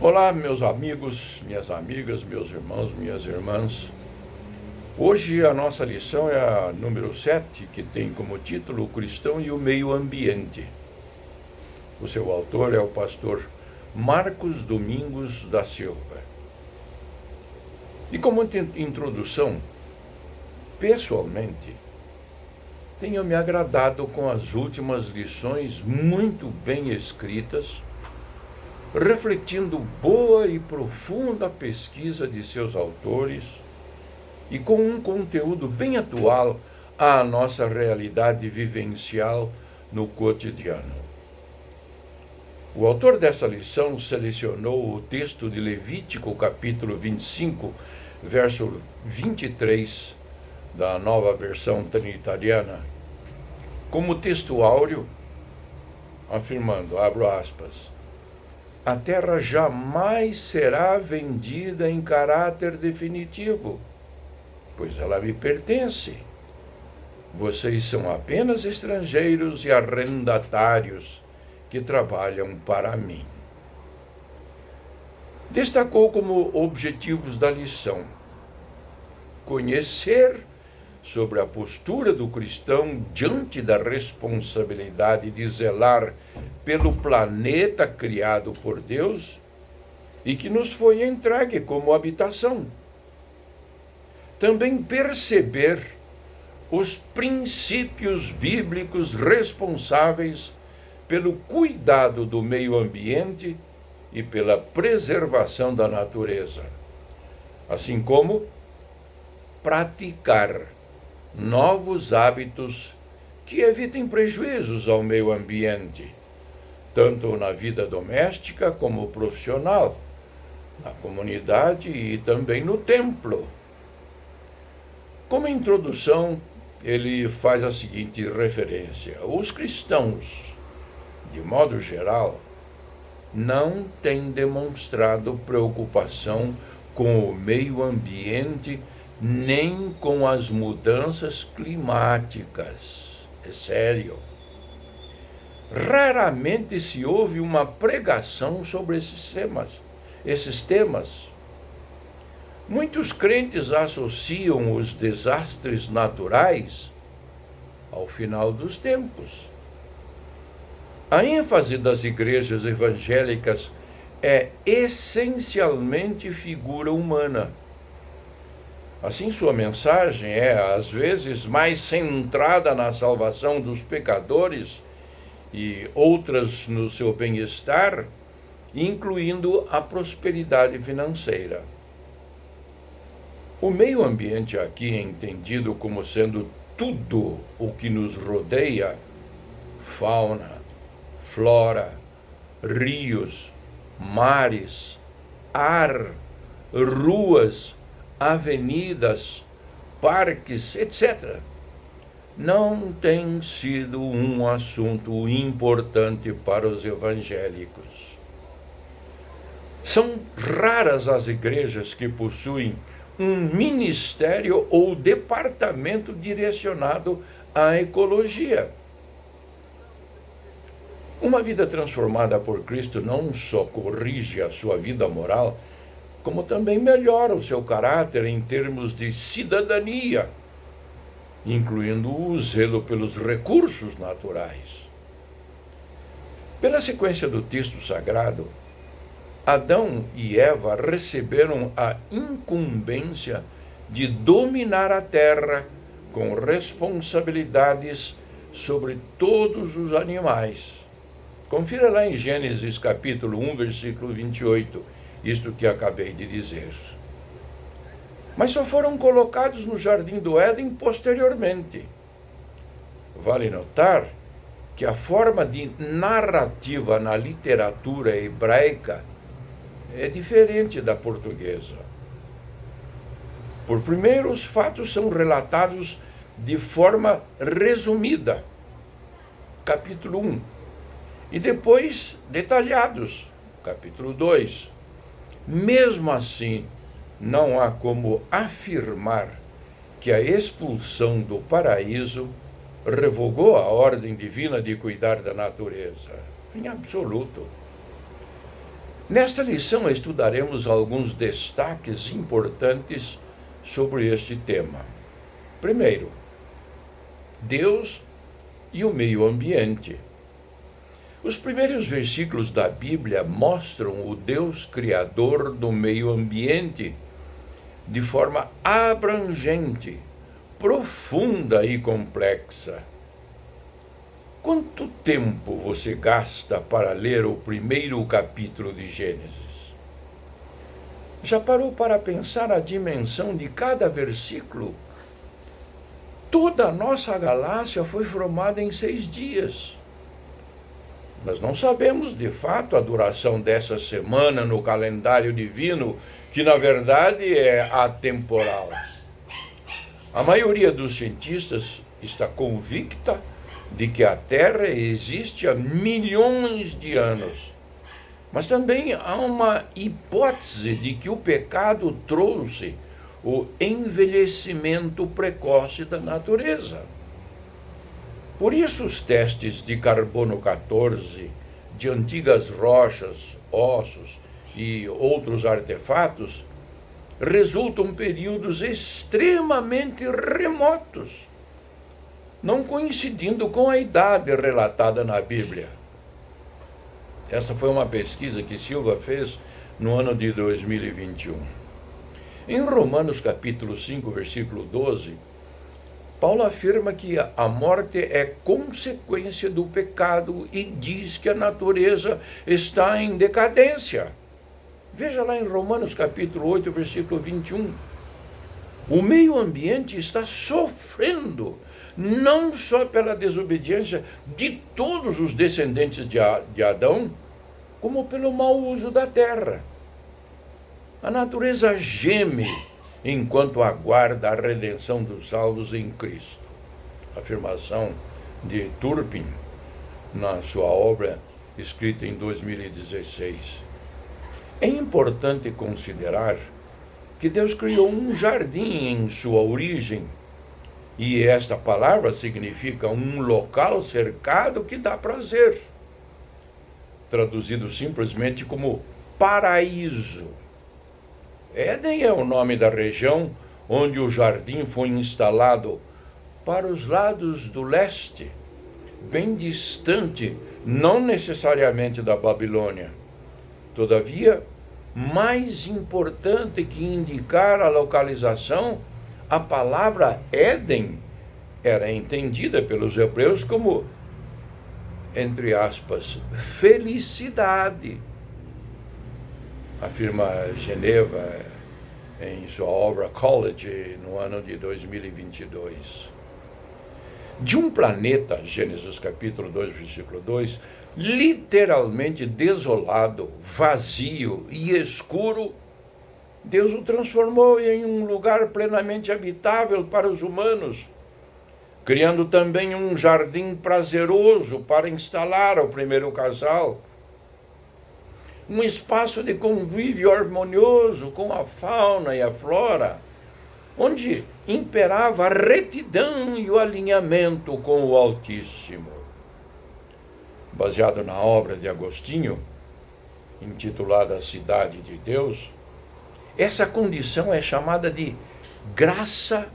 Olá, meus amigos, minhas amigas, meus irmãos, minhas irmãs. Hoje a nossa lição é a número 7, que tem como título O Cristão e o Meio Ambiente. O seu autor é o pastor Marcos Domingos da Silva. E como introdução, pessoalmente, tenho me agradado com as últimas lições muito bem escritas, refletindo boa e profunda pesquisa de seus autores e com um conteúdo bem atual à nossa realidade vivencial no cotidiano. O autor dessa lição selecionou o texto de Levítico, capítulo 25, verso 23, da Nova Versão Trinitariana, como texto áureo, afirmando, abro aspas, a terra jamais será vendida em caráter definitivo, pois ela me pertence. Vocês são apenas estrangeiros e arrendatários que trabalham para mim. Destacou como objetivos da lição conhecer sobre a postura do cristão diante da responsabilidade de zelar pelo planeta criado por Deus e que nos foi entregue como habitação. Também perceber os princípios bíblicos responsáveis pelo cuidado do meio ambiente e pela preservação da natureza, assim como praticar novos hábitos que evitem prejuízos ao meio ambiente, tanto na vida doméstica como profissional, na comunidade e também no templo. Como introdução, ele faz a seguinte referência: os cristãos, de modo geral, não têm demonstrado preocupação com o meio ambiente nem com as mudanças climáticas. É sério. Raramente se ouve uma pregação sobre esses temas. Muitos crentes associam os desastres naturais ao final dos tempos. A ênfase das igrejas evangélicas é essencialmente figura humana. Assim, sua mensagem é, às vezes, mais centrada na salvação dos pecadores e outras no seu bem-estar, incluindo a prosperidade financeira. O meio ambiente aqui é entendido como sendo tudo o que nos rodeia: fauna, flora, rios, mares, ar, ruas, avenidas, parques, etc. Não tem sido um assunto importante para os evangélicos. São raras as igrejas que possuem um ministério ou departamento direcionado à ecologia. Uma vida transformada por Cristo não só corrige a sua vida moral, como também melhora o seu caráter em termos de cidadania, incluindo o zelo pelos recursos naturais. Pela sequência do texto sagrado, Adão e Eva receberam a incumbência de dominar a terra com responsabilidades sobre todos os animais. Confira lá em Gênesis capítulo 1, versículo 28, isto que acabei de dizer. Mas só foram colocados no Jardim do Éden posteriormente. Vale notar que a forma de narrativa na literatura hebraica é diferente da portuguesa. Por primeiro, os fatos são relatados de forma resumida, capítulo 1, e depois detalhados, capítulo 2. Mesmo assim, não há como afirmar que a expulsão do paraíso revogou a ordem divina de cuidar da natureza. Em absoluto. Nesta lição estudaremos alguns destaques importantes sobre este tema. Primeiro, Deus e o meio ambiente. Os primeiros versículos da Bíblia mostram o Deus criador do meio ambiente de forma abrangente, profunda e complexa. Quanto tempo você gasta para ler o primeiro capítulo de Gênesis? Já parou para pensar a dimensão de cada versículo? Toda a nossa galáxia foi formada em 6 dias. Nós não sabemos de fato a duração dessa semana no calendário divino, que na verdade é atemporal. A maioria dos cientistas está convicta de que a Terra existe há milhões de anos. Mas também há uma hipótese de que o pecado trouxe o envelhecimento precoce da natureza. Por isso, os testes de carbono 14 de antigas rochas, ossos e outros artefatos resultam períodos extremamente remotos, não coincidindo com a idade relatada na Bíblia. Esta foi uma pesquisa que Silva fez no ano de 2021. Em Romanos capítulo 5, versículo 12, Paulo afirma que a morte é consequência do pecado e diz que a natureza está em decadência. Veja lá em Romanos capítulo 8, versículo 21. O meio ambiente está sofrendo, não só pela desobediência de todos os descendentes de Adão, como pelo mau uso da terra. A natureza geme enquanto aguarda a redenção dos salvos em Cristo. Afirmação de Turpin, na sua obra escrita em 2016. É importante considerar que Deus criou um jardim em sua origem, e esta palavra significa um local cercado que dá prazer, traduzido simplesmente como paraíso. Éden é o nome da região onde o jardim foi instalado para os lados do leste, bem distante, não necessariamente da Babilônia. Todavia, mais importante que indicar a localização, a palavra Éden era entendida pelos hebreus como, entre aspas, felicidade. Afirma Geneva em sua obra College, no ano de 2022. De um planeta, Gênesis capítulo 2, versículo 2, literalmente desolado, vazio e escuro, Deus o transformou em um lugar plenamente habitável para os humanos, criando também um jardim prazeroso para instalar o primeiro casal, um espaço de convívio harmonioso com a fauna e a flora, onde imperava a retidão e o alinhamento com o Altíssimo. Baseado na obra de Agostinho, intitulada A Cidade de Deus, essa condição é chamada de graça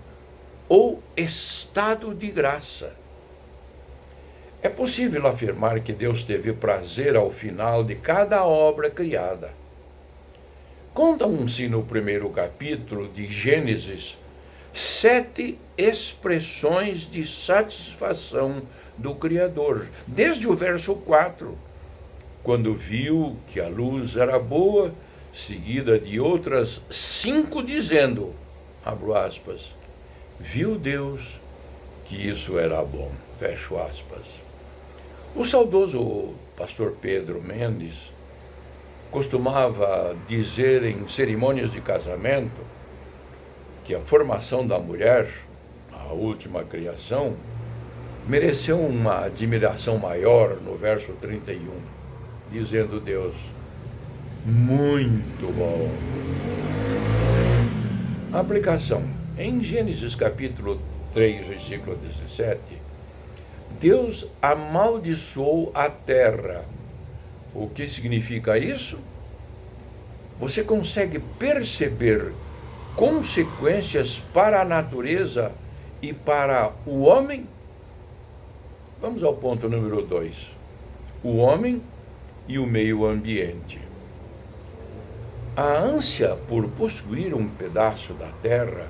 ou estado de graça. É possível afirmar que Deus teve prazer ao final de cada obra criada. Contam-se no primeiro capítulo de Gênesis 7 expressões de satisfação do Criador, desde o verso 4, quando viu que a luz era boa, seguida de outras 5 dizendo, abro aspas, viu Deus que isso era bom, fecho aspas. O saudoso pastor Pedro Mendes costumava dizer em cerimônias de casamento que a formação da mulher, a última criação, mereceu uma admiração maior no verso 31, dizendo Deus, muito bom. A aplicação. Em Gênesis capítulo 3, versículo 17, Deus amaldiçoou a terra. O que significa isso? você consegue perceber consequências para a natureza e para o homem? Vamos ao ponto número 2. O homem e o meio ambiente. A ânsia por possuir um pedaço da terra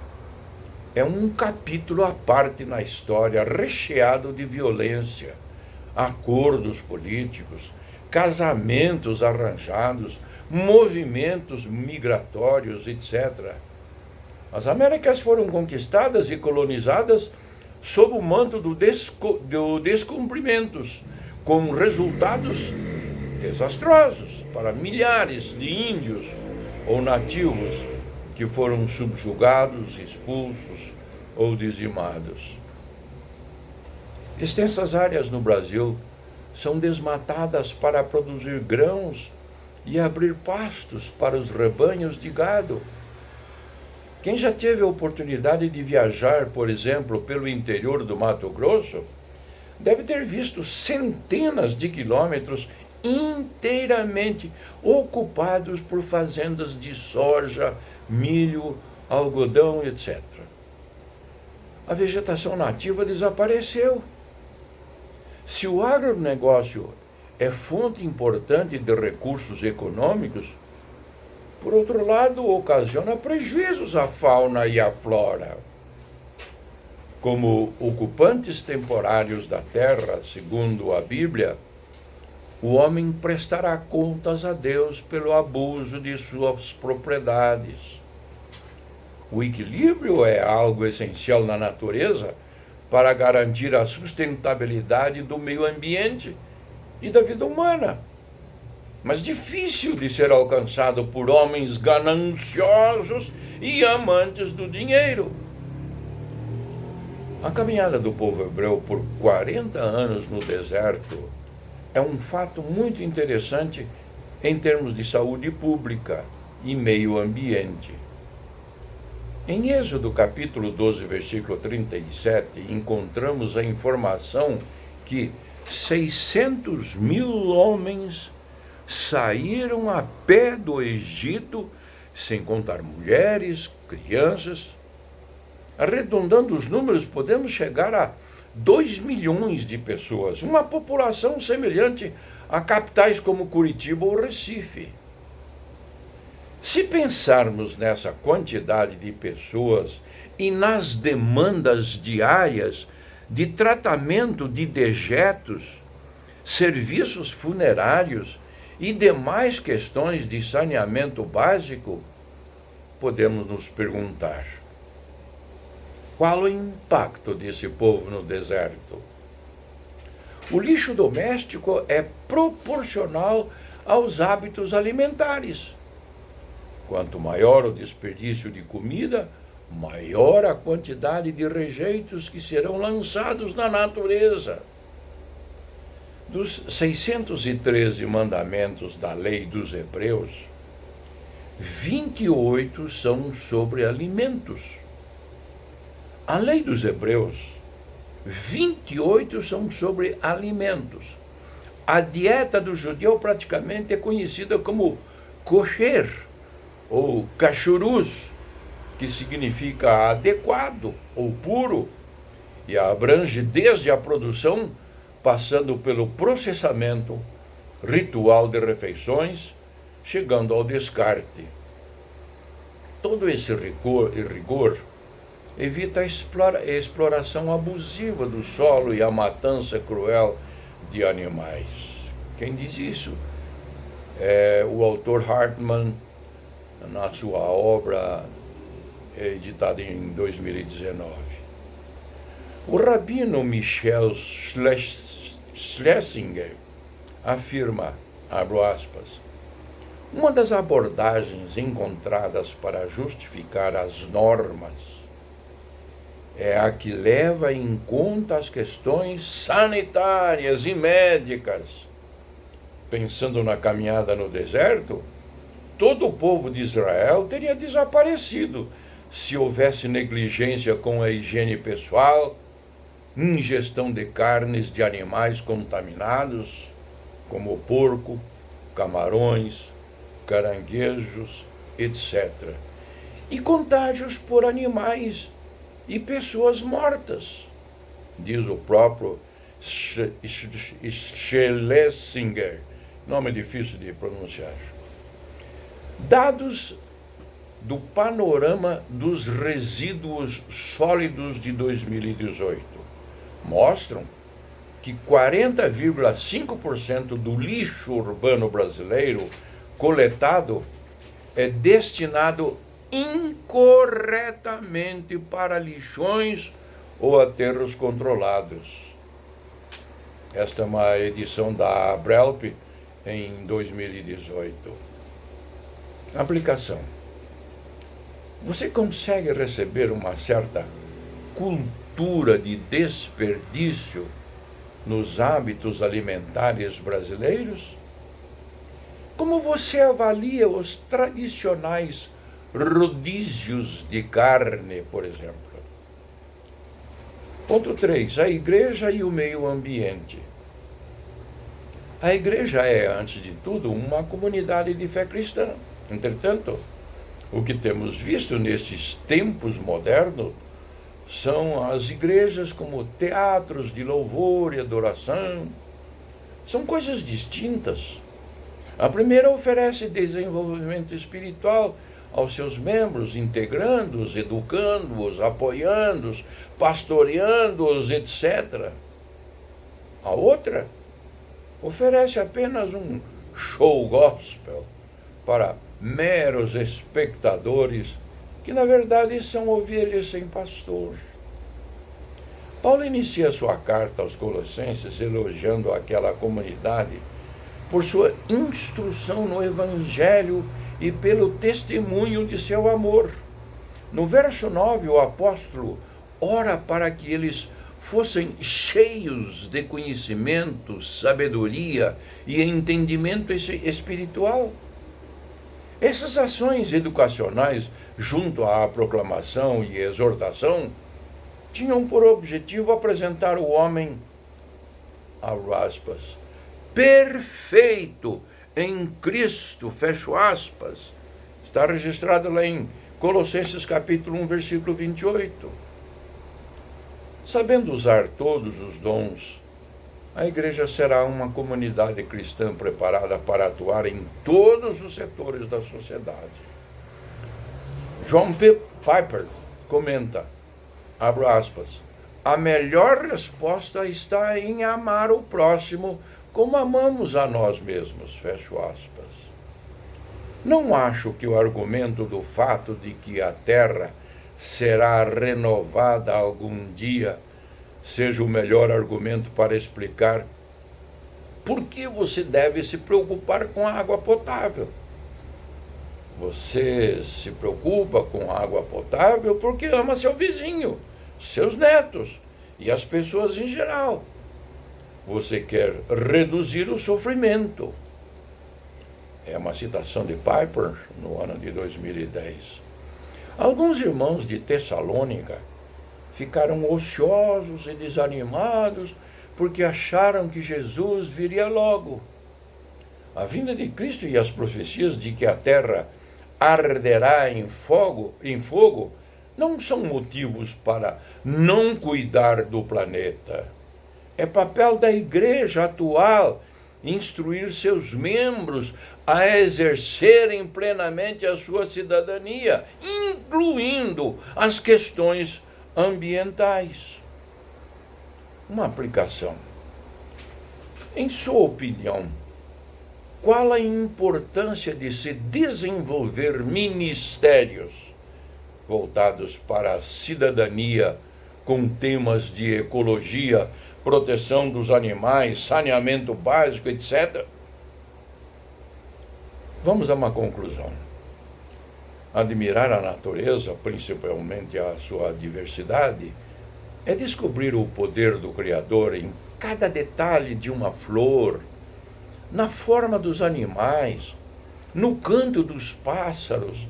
é um capítulo à parte na história, recheado de violência, acordos políticos, casamentos arranjados, movimentos migratórios, etc. As Américas foram conquistadas e colonizadas sob o manto do descumprimentos, com resultados desastrosos para milhares de índios ou nativos que foram subjugados, expulsos ou dizimados. Extensas áreas no Brasil são desmatadas para produzir grãos e abrir pastos para os rebanhos de gado. Quem já teve a oportunidade de viajar, por exemplo, pelo interior do Mato Grosso, deve ter visto centenas de quilômetros inteiramente ocupados por fazendas de soja, milho, algodão, etc. A vegetação nativa desapareceu. Se o agronegócio é fonte importante de recursos econômicos, por outro lado, ocasiona prejuízos à fauna e à flora. Como ocupantes temporários da terra, segundo a Bíblia, o homem prestará contas a Deus pelo abuso de suas propriedades. O equilíbrio é algo essencial na natureza para garantir a sustentabilidade do meio ambiente e da vida humana, mas difícil de ser alcançado por homens gananciosos e amantes do dinheiro. A caminhada do povo hebreu por 40 anos no deserto é um fato muito interessante em termos de saúde pública e meio ambiente. Em Êxodo capítulo 12, versículo 37, encontramos a informação que 600.000 homens saíram a pé do Egito, sem contar mulheres, crianças. Arredondando os números, podemos chegar a 2 milhões de pessoas, uma população semelhante a capitais como Curitiba ou Recife. Se pensarmos nessa quantidade de pessoas e nas demandas diárias de tratamento de dejetos, serviços funerários e demais questões de saneamento básico, podemos nos perguntar: qual o impacto desse povo no deserto? O lixo doméstico é proporcional aos hábitos alimentares. Quanto maior o desperdício de comida, maior a quantidade de rejeitos que serão lançados na natureza. Dos 613 mandamentos da lei dos Hebreus, 28 são sobre alimentos. A lei dos Hebreus, 28 são sobre alimentos. A dieta do judeu praticamente é conhecida como kosher, ou kashrus, que significa adequado ou puro, e abrange desde a produção, passando pelo processamento, ritual de refeições, chegando ao descarte. Todo esse rigor evita a exploração abusiva do solo e a matança cruel de animais. Quem diz isso é o autor Hartman, na sua obra editada em 2019. O rabino Michel Schlesinger afirma, abro aspas, uma das abordagens encontradas para justificar as normas é a que leva em conta as questões sanitárias e médicas. Pensando na caminhada no deserto, todo o povo de Israel teria desaparecido se houvesse negligência com a higiene pessoal, ingestão de carnes de animais contaminados, como porco, camarões, caranguejos, etc. E contágios por animais e pessoas mortas, diz o próprio Schlesinger, nome difícil de pronunciar. Dados do panorama dos resíduos sólidos de 2018 mostram que 40,5% do lixo urbano brasileiro coletado é destinado incorretamente para lixões ou aterros controlados. Esta é uma edição da Abrelp em 2018. Aplicação. Você consegue receber uma certa cultura de desperdício nos hábitos alimentares brasileiros? Como você avalia os tradicionais rodízios de carne, por exemplo? Ponto 3. A igreja e o meio ambiente. A igreja é, antes de tudo, uma comunidade de fé cristã. Entretanto, o que temos visto nestes tempos modernos são as igrejas como teatros de louvor e adoração. São coisas distintas. A primeira oferece desenvolvimento espiritual aos seus membros, integrando-os, educando-os, apoiando-os, pastoreando-os, etc. A outra oferece apenas um show gospel para meros espectadores que, na verdade, são ovelhas sem pastor. Paulo inicia sua carta aos Colossenses elogiando aquela comunidade por sua instrução no Evangelho e pelo testemunho de seu amor. No verso 9, o apóstolo ora para que eles fossem cheios de conhecimento, sabedoria e entendimento espiritual. Essas ações educacionais, junto à proclamação e exortação, tinham por objetivo apresentar o homem, abre aspas, perfeito em Cristo, fecho aspas. Está registrado lá em Colossenses capítulo 1, versículo 28. Sabendo usar todos os dons, a igreja será uma comunidade cristã preparada para atuar em todos os setores da sociedade. John Piper comenta, abre aspas, a melhor resposta está em amar o próximo como amamos a nós mesmos, fecho aspas. Não acho que o argumento do fato de que a terra será renovada algum dia seja o melhor argumento para explicar por que você deve se preocupar com a água potável. Você se preocupa com a água potável porque ama seu vizinho, seus netos e as pessoas em geral. Você quer reduzir o sofrimento. É uma citação de Piper no ano de 2010. Alguns irmãos de Tessalônica ficaram ociosos e desanimados porque acharam que Jesus viria logo. A vinda de Cristo e as profecias de que a terra arderá em fogo não são motivos para não cuidar do planeta. É papel da igreja atual instruir seus membros a exercerem plenamente a sua cidadania, incluindo as questões ambientais. Uma aplicação. Em sua opinião, qual a importância de se desenvolver ministérios voltados para a cidadania com temas de ecologia, proteção dos animais, saneamento básico, etc.? Vamos a uma conclusão. Admirar a natureza, principalmente a sua diversidade, é descobrir o poder do Criador em cada detalhe de uma flor, na forma dos animais, no canto dos pássaros,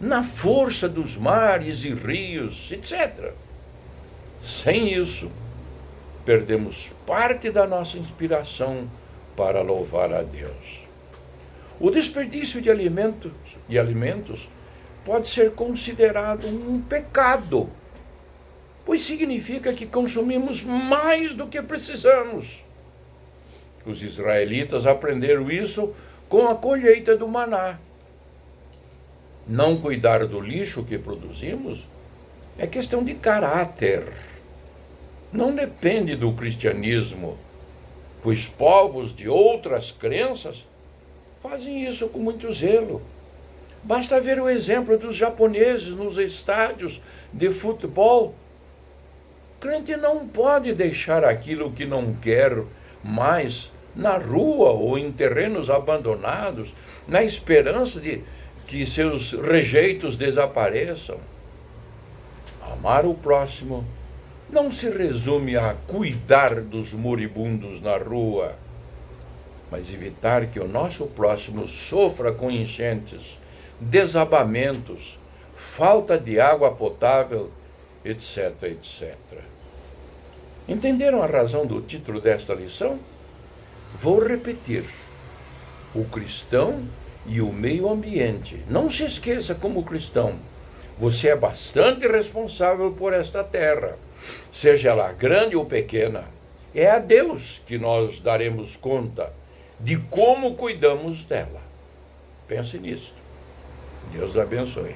na força dos mares e rios, etc. Sem isso, perdemos parte da nossa inspiração para louvar a Deus. O desperdício de alimentos pode ser considerado um pecado, pois significa que consumimos mais do que precisamos. Os israelitas aprenderam isso com a colheita do maná. Não cuidar do lixo que produzimos é questão de caráter. Não depende do cristianismo, pois povos de outras crenças fazem isso com muito zelo. Basta ver o exemplo dos japoneses nos estádios de futebol. O crente não pode deixar aquilo que não quer mais na rua ou em terrenos abandonados, na esperança de que seus rejeitos desapareçam. Amar o próximo não se resume a cuidar dos moribundos na rua, mas evitar que o nosso próximo sofra com enchentes, desabamentos, falta de água potável, etc, etc. Entenderam a razão do título desta lição? Vou repetir. O cristão e o meio ambiente. Não se esqueça, como cristão, você é bastante responsável por esta terra, seja ela grande ou pequena. É a Deus que nós daremos conta de como cuidamos dela. Pense nisso. Deus abençoe.